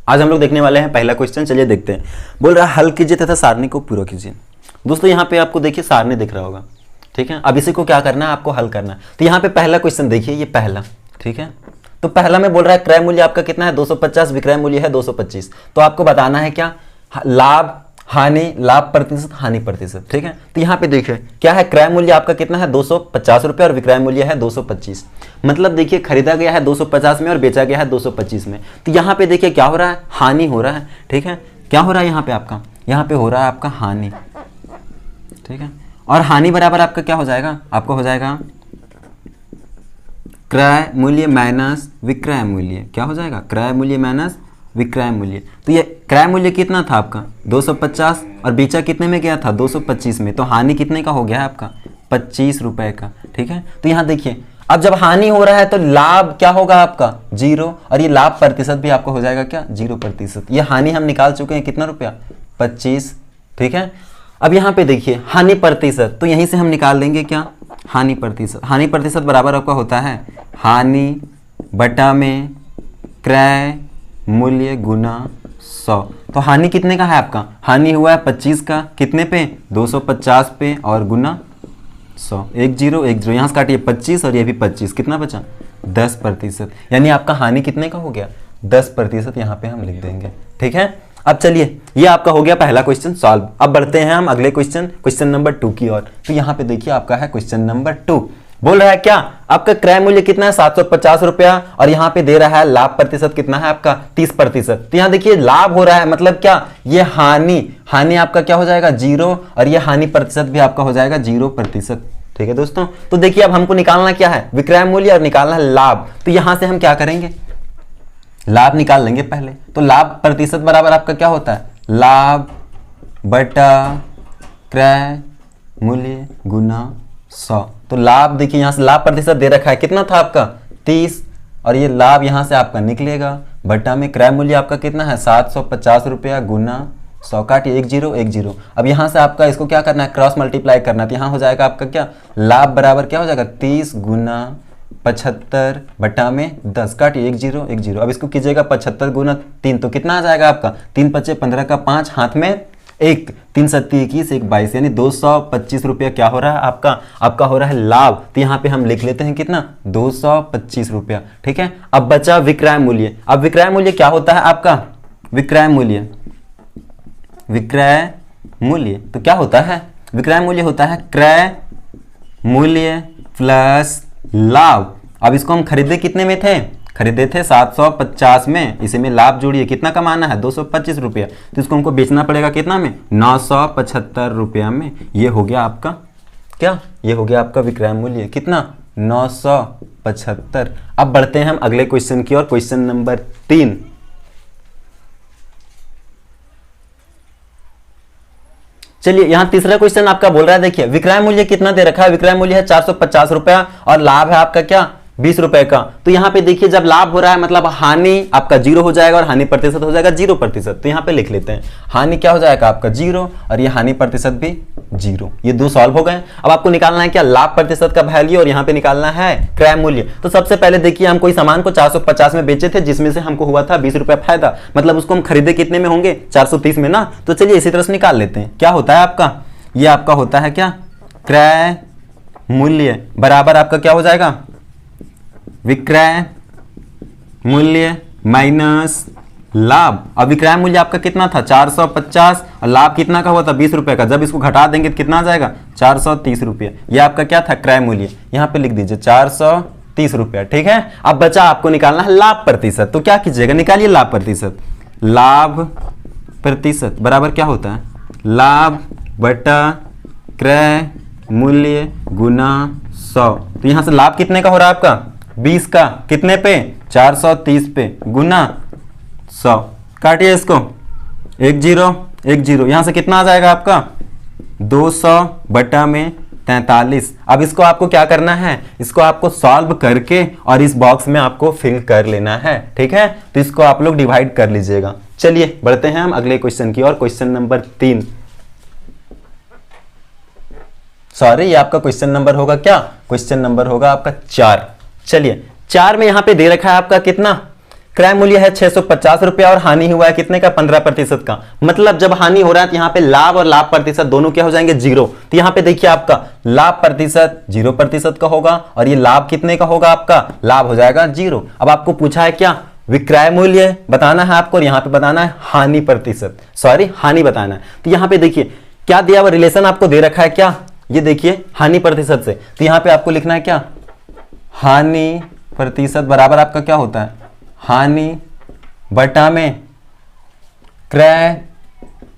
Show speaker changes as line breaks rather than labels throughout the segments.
आज हम लोग देखने वाले हैं पहला क्वेश्चन। चलिए देखते हैं। बोल रहा है हल कीजिए तथा सारणी को पूरा कीजिए। दोस्तों यहाँ पे आपको देखिए सारणी दिख रहा होगा, ठीक है। अब इसी को क्या करना है, आपको हल करना है। तो यहाँ पे पहला क्वेश्चन देखिए, ये पहला, ठीक है। तो पहला में बोल रहा है क्रय मूल्य आपका कितना है 250, विक्रय मूल्य है 225। तो आपको बताना है क्या, लाभ हानि, लाभ प्रतिशत हानि प्रतिशत, ठीक है। तो यहाँ पे देखिए क्या है, क्रय मूल्य आपका कितना है 250 रुपये और विक्रय मूल्य है 225। मतलब देखिए खरीदा गया है 250 में और बेचा गया है 225 में। तो यहाँ पे देखिए क्या हो रहा है, हानि हो रहा है, ठीक है। क्या हो रहा है यहाँ पे आपका, यहाँ पे हो रहा है आपका हानि, ठीक है। और हानि बराबर आपका क्या हो जाएगा, आपको हो जाएगा क्रय मूल्य माइनस विक्रय मूल्य। क्या हो जाएगा, क्रय मूल्य माइनस विक्रय मूल्य। तो ये क्रय मूल्य कितना था आपका 250 और बेचा कितने में गया था 225 में। तो हानि कितने का हो गया है आपका 25 रुपए का, ठीक है। तो यहाँ देखिए अब जब हानि हो रहा है तो लाभ क्या होगा आपका 0 और ये लाभ प्रतिशत भी आपका हो जाएगा क्या 0%। ये हानि हम निकाल चुके हैं कितना रुपया 25, ठीक है। अब यहाँ पे देखिए हानि प्रतिशत, तो यहीं से हम निकाल लेंगे क्या हानि प्रतिशत। हानि प्रतिशत बराबर आपका होता है हानि बटा में क्रय मूल्य गुना 100। तो हानि कितने का है आपका, हानि हुआ है 25 का, कितने पे 250 पे और गुना 100। 10 10 यहाँ से काटिए 25 और ये भी 25, कितना बचा 10%। यानी आपका हानि कितने का हो गया 10%। यहाँ पे हम लिख देंगे, ठीक है। अब चलिए ये आपका हो गया पहला क्वेश्चन सॉल्व। अब बढ़ते हैं हम अगले क्वेश्चन नंबर 2 की ओर। तो यहाँ पे देखिए आपका है क्वेश्चन नंबर 2। बोल रहा है क्या, आपका क्रय मूल्य कितना है 750 रुपया और यहाँ पे दे रहा है लाभ प्रतिशत कितना है आपका 30%। तो यहाँ देखिए लाभ हो रहा है, मतलब क्या, ये हानि आपका क्या हो जाएगा 0 और ये हानि प्रतिशत भी आपका हो जाएगा 0%, ठीक है दोस्तों। तो देखिए अब हमको निकालना क्या है, विक्रय मूल्य और निकालना है लाभ। तो यहां से हम क्या करेंगे, लाभ निकाल लेंगे पहले। तो लाभ प्रतिशत बराबर आपका क्या होता है, लाभ बटा क्रय मूल्य गुना 100। तो लाभ देखिए यहां से लाभ प्रतिशत दे रखा है, कितना था आपका 30 और ये लाभ यहां से आपका निकलेगा बटा में क्रय मूल्य आपका कितना है 750 रुपया गुना 100, काटिए 10 10। अब यहां से आपका इसको क्या करना है, क्रॉस मल्टीप्लाई करना है। तो यहाँ हो जाएगा आपका क्या, लाभ बराबर क्या हो जाएगा 30 गुना 75 बटा में 10, काटिए 10 10। अब इसको कीजिएगा 75 गुना 3, तो कितना आ जाएगा आपका 3 5 15 का 5, हाथ में 1, 3 7 21 1 22, यानी 225 रुपया क्या हो रहा है आपका हो रहा है लाभ। तो यहाँ पे हम लिख लेते हैं कितना 225 रुपया, ठीक है। अब बचा विक्रय मूल्य। अब विक्रय मूल्य क्या होता है आपका, विक्रय मूल्य तो क्या होता है, विक्रय मूल्य होता है क्रय मूल्य प्लस लाभ। अब इसको हम खरीदे कितने में थे, खरीदे थे 750 में, इसी में लाभ जोड़िए कितना कमाना है 225 रुपया। तो इसको हमको बेचना पड़ेगा कितना में 975 रुपया में। ये हो गया आपका क्या, ये हो गया आपका विक्रय मूल्य कितना 975। अब बढ़ते हैं हम अगले क्वेश्चन की ओर, क्वेश्चन नंबर 3। चलिए यहाँ तीसरा क्वेश्चन आपका बोल रहा है, देखिए विक्रय मूल्य कितना दे रखा है, विक्रय मूल्य है 450 रुपया और लाभ है आपका क्या 20 रुपए का। तो यहाँ पे देखिए जब लाभ हो रहा है मतलब हानि आपका 0 हो जाएगा और हानि प्रतिशत हो जाएगा 0%। तो यहाँ पे लिख लेते हैं हानि क्या हो जाएगा आपका 0 और ये हानि प्रतिशत भी 0। ये दो सॉल्व हो गए। अब आपको निकालना है क्या, लाभ प्रतिशत का वैल्यू और यहाँ पे निकालना है क्रय मूल्य। तो सबसे पहले देखिए हम कोई सामान को 450 में बेचे थे जिसमें से हमको हुआ था 20 रुपया फायदा, मतलब उसको हम खरीदे कितने में होंगे 430 में ना। तो चलिए इसी तरह से निकाल लेते हैं। क्या होता है आपका, ये आपका होता है क्या क्रय मूल्य बराबर आपका क्या हो जाएगा विक्रय मूल्य माइनस लाभ। अब विक्रय मूल्य आपका कितना था 450 और लाभ कितना का हुआ था 20 रुपए का। जब इसको घटा देंगे तो कितना आ जाएगा 430 रुपये। ये आपका क्या था क्रय मूल्य, यहाँ पे लिख दीजिए 430 रुपया, ठीक है। अब बचा आपको निकालना है लाभ प्रतिशत। तो क्या कीजिएगा, निकालिए लाभ प्रतिशत। लाभ प्रतिशत बराबर क्या होता है, लाभ बटा क्रय मूल्य गुना 100। तो यहाँ से लाभ कितने का हो रहा है आपका 20 का, कितने पे 430 पे गुना 100, काटिए इसको 10 10। यहां से कितना आ जाएगा आपका 200 बटा में 43। अब इसको आपको क्या करना है, इसको आपको सॉल्व करके और इस बॉक्स में आपको फिल कर लेना है, ठीक है। तो इसको आप लोग डिवाइड कर लीजिएगा। चलिए बढ़ते हैं हम अगले क्वेश्चन की ओर, क्वेश्चन नंबर 3। सॉरी ये आपका क्वेश्चन नंबर होगा क्या, क्वेश्चन नंबर होगा आपका 4। चलिए 4 में यहां पे दे रखा है आपका कितना क्रय मूल्य है 650 रुपया और हानि हुआ है कितने का, 15% का। मतलब जब हानि हो रहा है तो यहाँ पे लाभ और लाभ प्रतिशत दोनों क्या हो जाएंगे, जीरो। तो यहाँ पे देखिए आपका लाभ प्रतिशत 0% का होगा और ये लाभ कितने का होगा, आपका लाभ हो जाएगा 0। अब आपको पूछा है क्या, विक्रय मूल्य बताना है आपको और यहाँ पे बताना है हानि प्रतिशत, सॉरी हानि बताना है। तो यहाँ पे देखिए क्या दिया हुआ रिलेशन आपको दे रखा है, क्या ये देखिए हानि प्रतिशत से। तो यहाँ पे आपको लिखना है क्या, हानि प्रतिशत बराबर आपका क्या होता है, हानि बटा में क्रय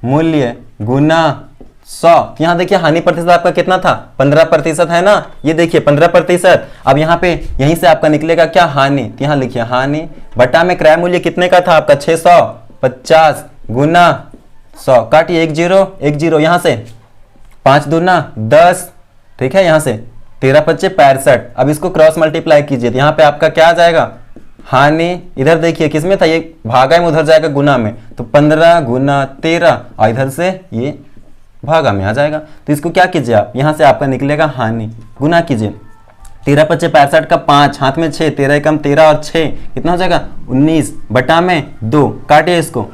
मूल्य गुना 100। तो यहां देखिए हानि प्रतिशत आपका कितना था, 15% है ना, ये देखिए 15%। अब यहाँ पे यहीं से आपका निकलेगा क्या, हानि। तो यहां लिखिए हानि बटा में क्रय मूल्य कितने का था आपका, 650 गुना 100, काटिए 1 0 1 0, यहां से 5 दूना 10, ठीक है, यहां से 13 पच्चे 65। अब इसको क्रॉस मल्टीप्लाई कीजिए तो यहाँ पे आपका क्या आ जाएगा, हानि इधर देखिए किसमें था, ये भागा में उधर जाएगा गुना में, तो 15 गुना 13 और इधर से ये भागा में आ जाएगा। तो इसको क्या कीजिए आप, यहाँ से आपका निकलेगा हानि, गुना कीजिए 13 पच्चे 65 का 5, हाथ में 6, 13 कम 13 और 6 कितना हो जाएगा 19 बटा में 2, काटिए इसको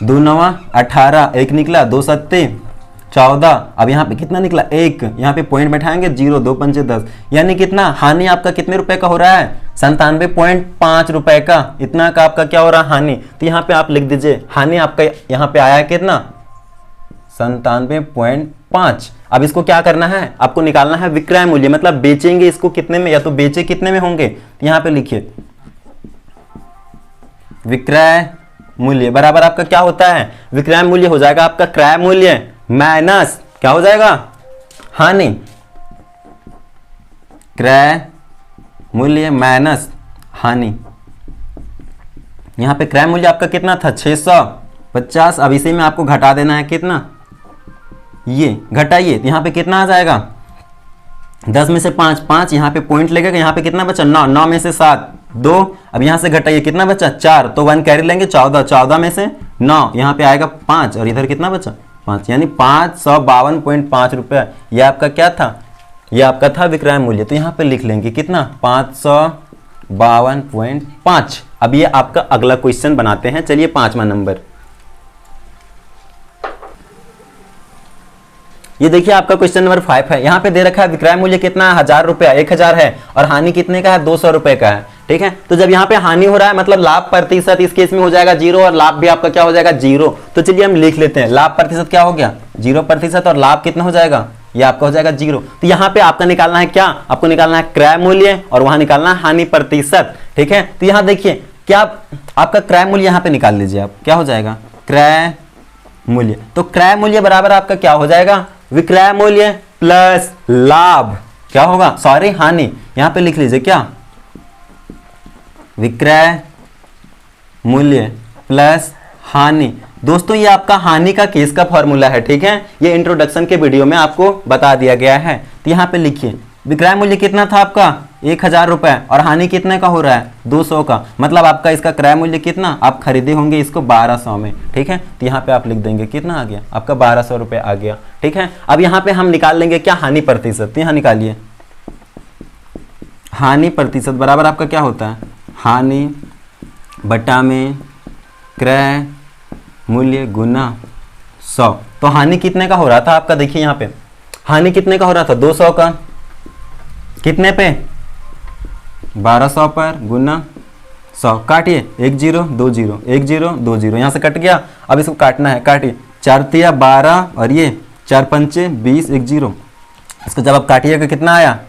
2 9 18, 1 निकला 2 7 14। अब यहाँ पे कितना निकला 1, यहाँ पे पॉइंट बैठाएंगे 0 2 5 10, यानी कितना हानि आपका कितने रुपए का हो रहा है, 97.5 रुपए का, इतना का आपका क्या हो रहा है हानि। तो यहाँ पे आप लिख दीजिए हानि आपका यहाँ पे आया है कितना, 97.5। अब इसको क्या करना है, आपको निकालना है विक्रय मूल्य, मतलब बेचेंगे इसको कितने में, या तो बेचे कितने में होंगे। तो यहाँ पे लिखिए विक्रय मूल्य बराबर आपका क्या होता है, विक्रय मूल्य हो जाएगा आपका क्रय मूल्य माइनस क्या हो जाएगा, हानि। क्रय मूल्य माइनस हानि। यहां पे क्रय मूल्य आपका कितना था 650। अब इसी में आपको घटा देना है कितना, ये घटाइए तो यहाँ पे कितना आ जाएगा, 10 में से 5 5, यहाँ पे पॉइंट लगेगा, यहाँ पे कितना बचा 9, 9 में से 7 2। अब यहाँ से घटाइए कितना बचा 4, तो 1 कैरी लेंगे 14, 14 में से 9, यहाँ पे आएगा 5 और इधर कितना बचा 5, यानी 552.5 रुपया। ये आपका क्या था, ये आपका था विक्रय मूल्य। तो यहाँ पे लिख लेंगे कितना 552.5। अब ये आपका अगला क्वेश्चन बनाते हैं, चलिए 5वां नंबर। ये देखिए आपका क्वेश्चन नंबर 5 है। यहाँ पे दे रखा है विक्रय मूल्य कितना है 1000 रुपया, 1000 है, और हानि कितने का है 200 रुपए का है, ठीक है। तो जब यहाँ पे हानि हो रहा है मतलब लाभ प्रतिशत इस केस में हो जाएगा 0 और लाभ भी आपका क्या हो जाएगा 0। तो चलिए हम लिख लेते हैं, लाभ प्रतिशत क्या हो गया 0% और लाभ कितना हो जाएगा, ये आपका हो जाएगा 0। तो यहाँ पे आपका निकालना है क्या, आपको निकालना है क्रय मूल्य और वहां निकालना है हानि प्रतिशत, ठीक है। तो यहाँ देखिए क्या आपका क्रय मूल्य यहाँ पे निकाल लीजिए आप, क्या हो जाएगा क्रय मूल्य। तो क्रय मूल्य बराबर आपका क्या हो जाएगा, विक्रय मूल्य प्लस लाभ क्या होगा, सॉरी हानि। यहां पे लिख लीजिए क्या, विक्रय मूल्य प्लस हानि। दोस्तों ये आपका हानि का केस का फॉर्मूला है, ठीक है, ये इंट्रोडक्शन के वीडियो में आपको बता दिया गया है। तो यहाँ पे लिखिए विक्रय मूल्य कितना था आपका 1000 रुपए और हानि कितने का हो रहा है 200 का, मतलब आपका इसका क्रय मूल्य कितना, आप खरीदे होंगे इसको 1200 में, ठीक है। तो यहाँ पे आप लिख देंगे कितना आ गया आपका 1200 रुपए आ गया, ठीक है। अब यहाँ पे हम निकाल लेंगे क्या हानि प्रतिशत। यहाँ निकालिए हानि प्रतिशत बराबर आपका क्या होता है, हानि बटा में क्रय मूल्य गुना 100। तो हानि कितने का हो रहा था आपका, देखिए यहाँ पे हानि कितने का हो रहा था 200 का, कितने पे 1200 पर गुना 100, काटिए 1 0 2 0 1 0 2 0, यहाँ से कट गया। अब इसको काटना है, काटिए 4 तिया 12 और ये 4 पंचे 20 1 0। इसको जब आप काटिएगा कितना आया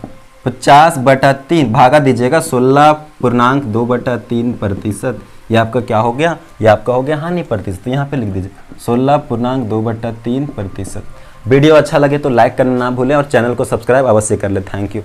50/3, भागा दीजिएगा 16.2/3%। ये आपका क्या हो गया, ये आपका हो गया हानि प्रतिशत। तो यहाँ पे लिख दीजिए 16.2/3%। वीडियो अच्छा लगे तो लाइक करना ना भूलें और चैनल को सब्सक्राइब अवश्य कर ले। Thank you.